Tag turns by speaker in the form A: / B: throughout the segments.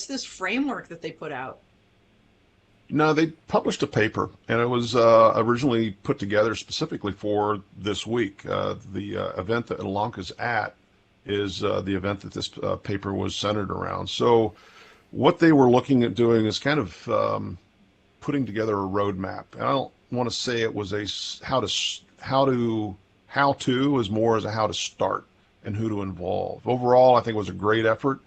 A: this framework that they put out?
B: No, they published a paper, and it was originally put together specifically for this week. The event that Yolanka's at is the event that this paper was centered around. So what they were looking at doing is kind of putting together a roadmap. And I don't want to say it was a how to as more as a how to start and who to involve. Overall, I think it was a great effort,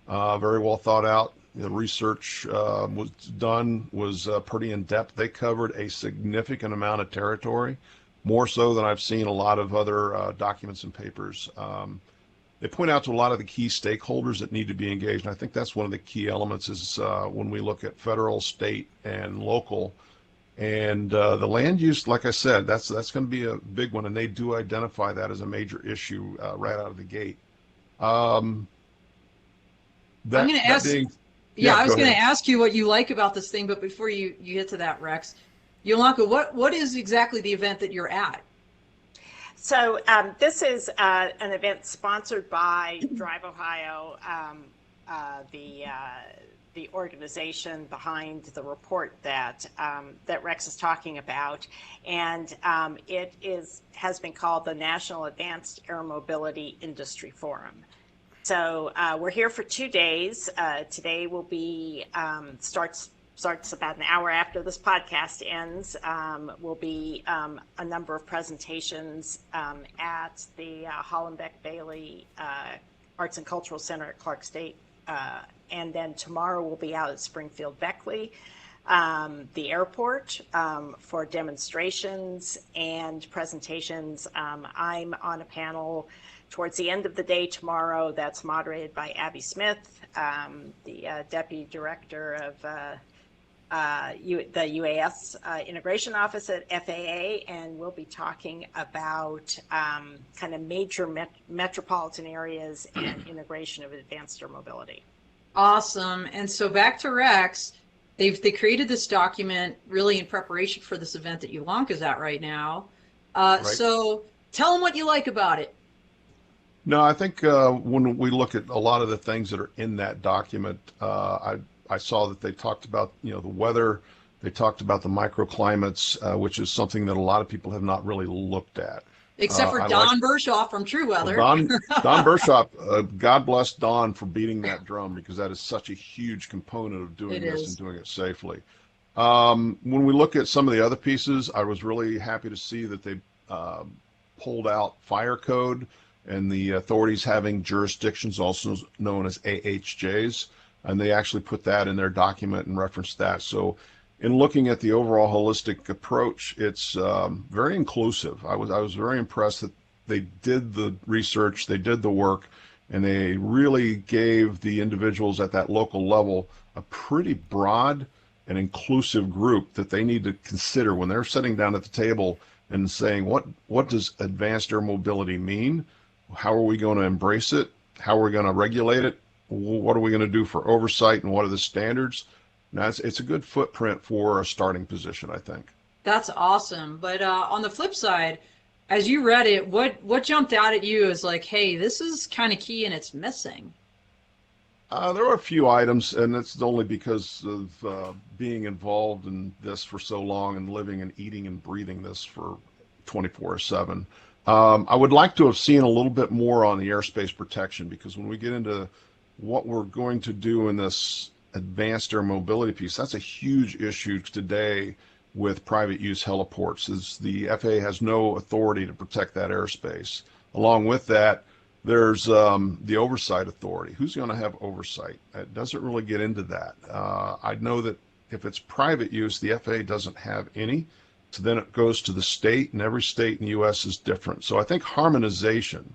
B: very well thought out. The research was done was pretty in depth. They covered a significant amount of territory, more so than I've seen a lot of other documents and papers. They point out to a lot of the key stakeholders that need to be engaged. And I think that's one of the key elements is when we look at federal, state, and local. And the land use, like I said, that's going to be a big one. And they do identify that as a major issue right out of the gate.
A: I'm going to ask. Yeah, I was going to ask you what you like about this thing, but before you get to that, Rex, Yolanka, what is exactly the event that you're at?
C: So this is an event sponsored by Drive Ohio, the organization behind the report that Rex is talking about, and it has been called the National Advanced Air Mobility Industry Forum. So we're here for 2 days. Today will be starts about an hour after this podcast ends. Will be a number of presentations at the Hollenbeck Bailey Arts and Cultural Center at Clark State, and then tomorrow we'll be out at Springfield Beckley, the airport, for demonstrations and presentations. I'm on a panel towards the end of the day tomorrow that's moderated by Abby Smith, the Deputy Director of the UAS Integration Office at FAA, and we'll be talking about kind of major metropolitan areas and integration of advanced air mobility.
A: Awesome. And so back to Rex, they created this document really in preparation for this event that Yolanka's at right now. Right. So tell them what you like about it.
B: No, I think when we look at a lot of the things that are in that document, I saw that they talked about, the weather. They talked about the microclimates, which is something that a lot of people have not really looked at.
A: Except for Don Bershoff from True Weather.
B: Don Bershoff, God bless Don for beating that drum, because that is such a huge component of doing this and doing it safely. When we look at some of the other pieces, I was really happy to see that they pulled out fire code and the authorities having jurisdictions, also known as AHJs, and they actually put that in their document and referenced that. So in looking at the overall holistic approach, it's very inclusive. I was very impressed that they did the research, they did the work, and they really gave the individuals at that local level a pretty broad and inclusive group that they need to consider when they're sitting down at the table and saying, what does advanced air mobility mean? How are we going to embrace it? How are we going to regulate it? What are we going to do for oversight, and what are the standards? Now, it's a good footprint for a starting position, I think.
A: That's awesome. But on the flip side, as you read it, what jumped out at you as like, hey, this is kind of key and it's missing?
B: There are a few items, and it's only because of being involved in this for so long and living and eating and breathing this for 24/7. I would like to have seen a little bit more on the airspace protection, because when we get into what we're going to do in this advanced air mobility piece, that's a huge issue today with private use heliports, is the FAA has no authority to protect that airspace. Along with that, there's the oversight authority. Who's going to have oversight? It doesn't really get into that. I know that if it's private use, the FAA doesn't have any. So then it goes to the state, and every state in the U.S. is different. So I think harmonization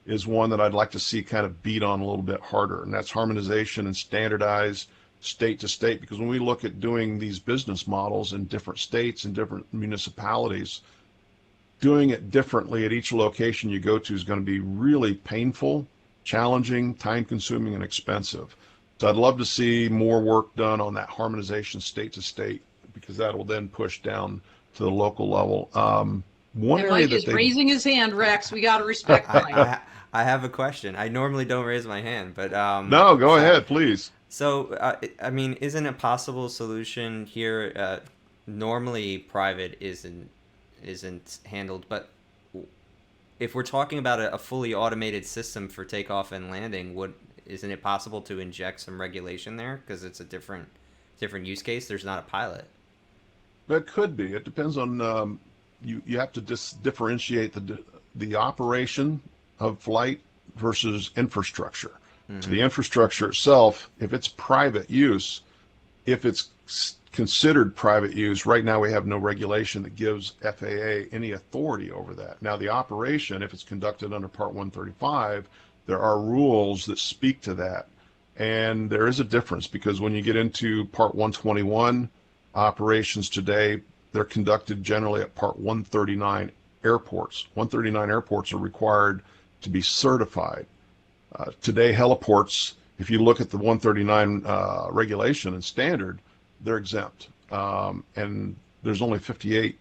B: is one that I'd like to see kind of beat on a little bit harder, and that's harmonization and standardized state to state, because when we look at doing these business models in different states and different municipalities, doing it differently at each location you go to is going to be really painful, challenging, time-consuming, and expensive. So I'd love to see more work done on that harmonization state to state, because that will then push down to the local level.
A: One area that raising his hand, Rex. We got to respect Mike.
D: I have a question. I normally don't raise my hand, but
B: no, go ahead, please.
D: So, I mean, isn't a possible solution here? Normally, private isn't handled, but if we're talking about a fully automated system for takeoff and landing, isn't it possible to inject some regulation there because it's a different use case? There's not a pilot.
B: That could be. It depends on you have to differentiate the operation of flight versus infrastructure. So the infrastructure itself, if it's private use, if it's considered private use, right now we have no regulation that gives FAA any authority over that. Now the operation, if it's conducted under Part 135, there are rules that speak to that. And there is a difference because when you get into Part 121 operations today, they're conducted generally at Part 139 airports. 139 airports are required to be certified. Today, heliports, if you look at the 139 regulation and standard, they're exempt. And there's only 58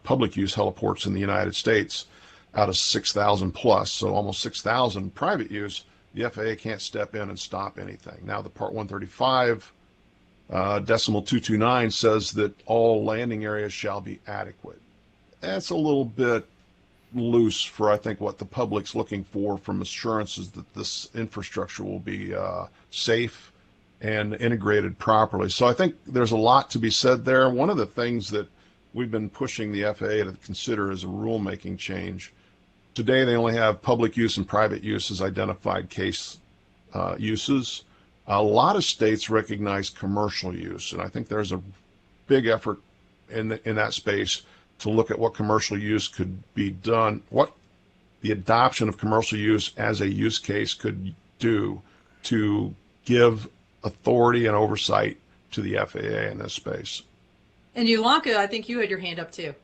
B: public use heliports in the United States out of 6,000 plus, so almost 6,000 private use. The FAA can't step in and stop anything. Now, the Part 135 decimal 229 says that all landing areas shall be adequate. That's a little bit loose for, I think, what the public's looking for from assurances that this infrastructure will be safe and integrated properly. So I think there's a lot to be said there. One of the things that we've been pushing the FAA to consider is a rulemaking change. Today, they only have public use and private use as identified case uses. A lot of states recognize commercial use, and I think there's a big effort in that space to look at what commercial use could be done, what the adoption of commercial use as a use case could do to give authority and oversight to the FAA in this space.
A: And Yolanka, I think you had your hand up too.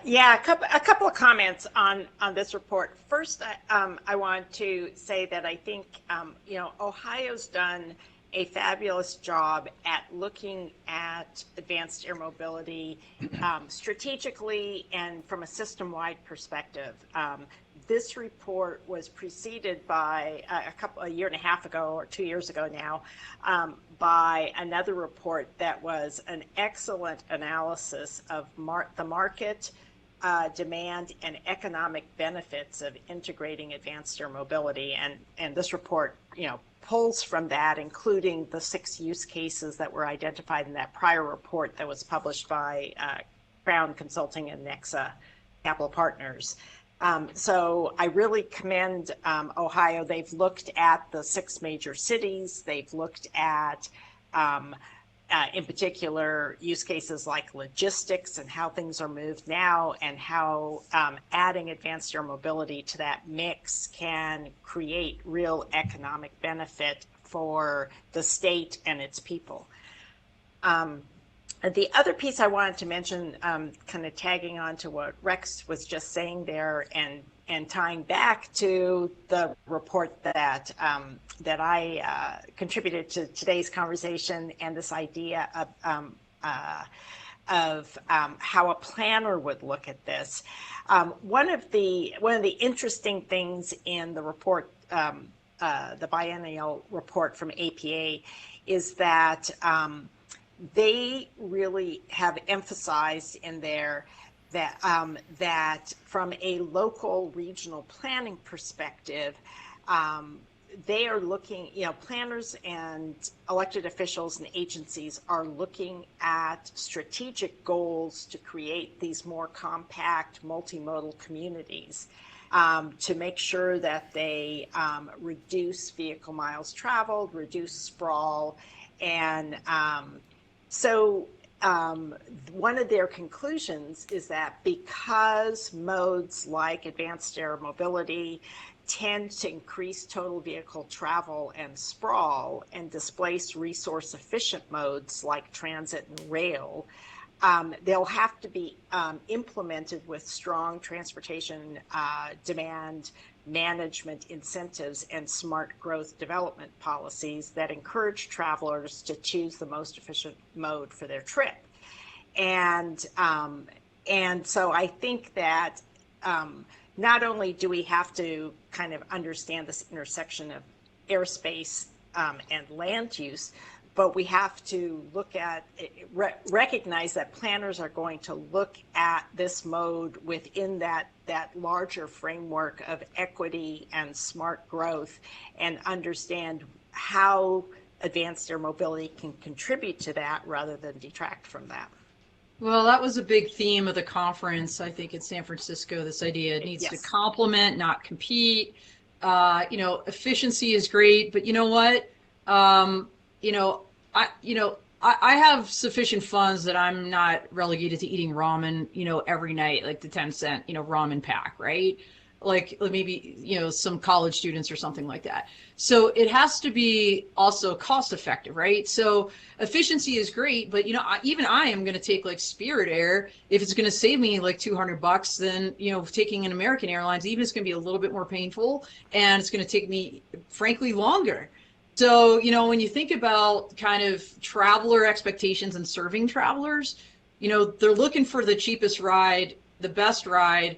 C: Yeah. A couple of comments on this report. First, I want to say that I think Ohio's done a fabulous job at looking at advanced air mobility strategically and from a system-wide perspective. This report was preceded by a year and a half ago or 2 years ago now by another report that was an excellent analysis of the market demand and economic benefits of integrating advanced air mobility. And this report, pulls from that, including the 6 use cases that were identified in that prior report that was published by Crown Consulting and Nexa Capital Partners. So I really commend Ohio. They've looked at the 6 major cities. They've looked at, in particular, use cases like logistics and how things are moved now, and how adding advanced air mobility to that mix can create real economic benefit for the state and its people. The other piece I wanted to mention, kind of tagging on to what Rex was just saying there, and tying back to the report that I contributed to today's conversation, and this idea of how a planner would look at this. One of the interesting things in the report, the biennial report from APA, is that they really have emphasized in there that from a local regional planning perspective, they are looking, planners and elected officials and agencies are looking at strategic goals to create these more compact multimodal communities, to make sure that they reduce vehicle miles traveled, reduce sprawl, and so one of their conclusions is that because modes like advanced air mobility tend to increase total vehicle travel and sprawl and displace resource efficient modes like transit and rail, they'll have to be implemented with strong transportation demand management incentives and smart growth development policies that encourage travelers to choose the most efficient mode for their trip. And so I think that not only do we have to kind of understand this intersection of airspace and land use. But we have to look at, recognize that planners are going to look at this mode within that larger framework of equity and smart growth, and understand how advanced air mobility can contribute to that rather than detract from that.
A: Well, that was a big theme of the conference, I think, in San Francisco. This idea it needs to complement, not compete. Efficiency is great, but you know what? I have sufficient funds that I'm not relegated to eating ramen, every night, like the 10-cent, ramen pack, right? Like maybe, some college students or something like that. So it has to be also cost effective, right? So efficiency is great, but even I am going to take like Spirit Air. If it's going to save me like $200, then, taking an American Airlines, even it's going to be a little bit more painful, and it's going to take me, frankly, longer. So, when you think about kind of traveler expectations and serving travelers, they're looking for the cheapest ride, the best ride.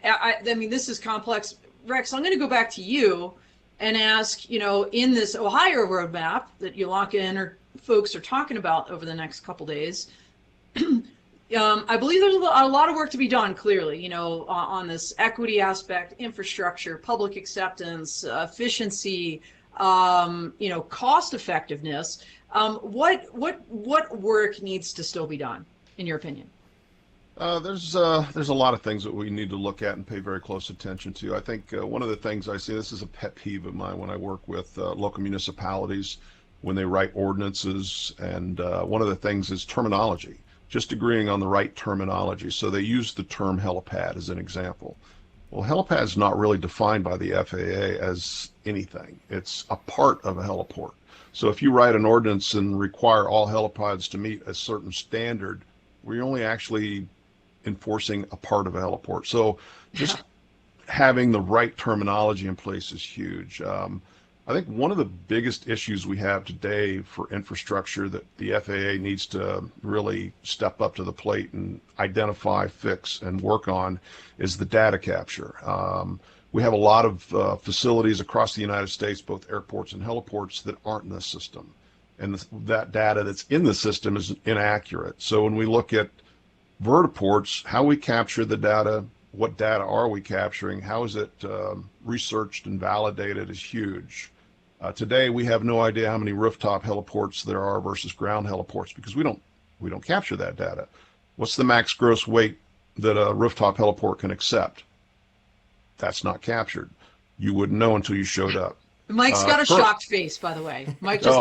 A: I mean, this is complex. Rex, I'm going to go back to you and ask, in this Ohio roadmap that Yolanka and her folks are talking about over the next couple days, I believe there's a lot of work to be done, clearly, on this equity aspect, infrastructure, public acceptance, efficiency, cost effectiveness. What work needs to still be done, in your opinion?
B: There's a lot of things that we need to look at and pay very close attention to. I think one of the things I see, this is a pet peeve of mine when I work with local municipalities when they write ordinances, and one of the things is terminology, just agreeing on the right terminology. So they use the term helipad as an example. Well, helipad is not really defined by the FAA as anything. It's a part of a heliport. So if you write an ordinance and require all helipads to meet a certain standard, we're only actually enforcing a part of a heliport. So just having the right terminology in place is huge. I think one of the biggest issues we have today for infrastructure that the FAA needs to really step up to the plate and identify, fix, and work on is the data capture. We have a lot of facilities across the United States, both airports and heliports, that aren't in the system. And that data that's in the system is inaccurate. So when we look at vertiports, how we capture the data, what data are we capturing, how is it researched and validated is huge. Today we have no idea how many rooftop heliports there are versus ground heliports because we don't capture that data. What's the max gross weight that a rooftop heliport can accept? That's not captured. You wouldn't know until you showed up.
A: Mike's got a shocked face, by the way. Mike just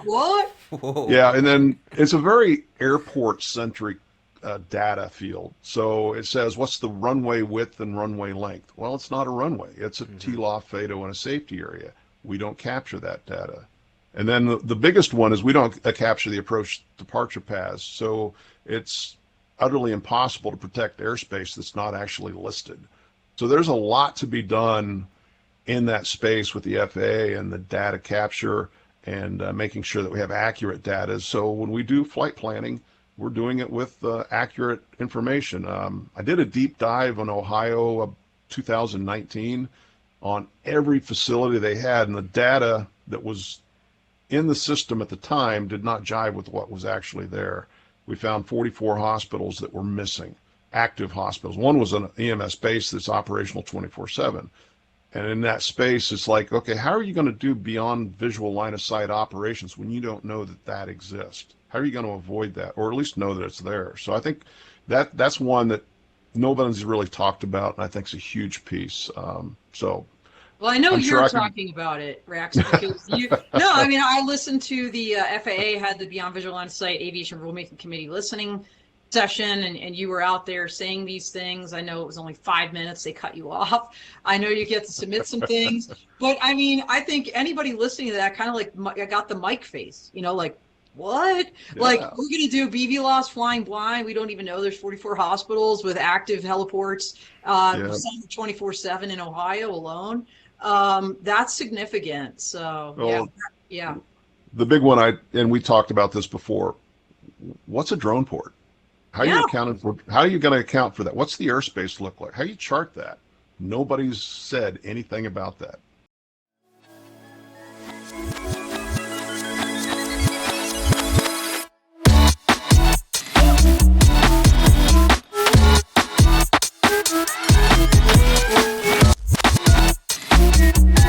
A: what?
D: Whoa.
B: Yeah, and then it's a very airport-centric data field. So it says, what's the runway width and runway length? Well, it's not a runway. It's a TLOF, FADO, and a safety area. We don't capture that data. And then the biggest one is we don't capture the approach departure paths. So it's utterly impossible to protect airspace that's not actually listed. So there's a lot to be done in that space with the FAA and the data capture and making sure that we have accurate data. So when we do flight planning, we're doing it with accurate information. I did a deep dive on Ohio 2019 on every facility they had, and the data that was in the system at the time did not jive with what was actually there. We found 44 hospitals that were missing, active hospitals. One was an EMS base that's operational 24/7. And in that space, it's like, okay, how are you going to do beyond visual line of sight operations when you don't know that that exists? How are you going to avoid that, or at least know that it's there? So I think that's one that nobody's really talked about, and I think it's a huge piece.
A: Well, I know you're talking about it, Rex, because I listened to the FAA had the Beyond Visual Line of Sight Aviation Rulemaking Committee listening session, and you were out there saying these things. I know it was only 5 minutes. They cut you off. I know you get to submit some things, but I mean, I think anybody listening to that kind of like I got the Mike face, like, what? Yeah. Like, we're going to do BVLOS flying blind. We don't even know there's 44 hospitals with active heliports, some 24/7 in Ohio alone. That's significant. So, yeah.
B: The big one, and we talked about this before. What's a drone port? How are you going to account for that? What's the airspace look like? How do you chart that? Nobody's said anything about that.
E: Bye.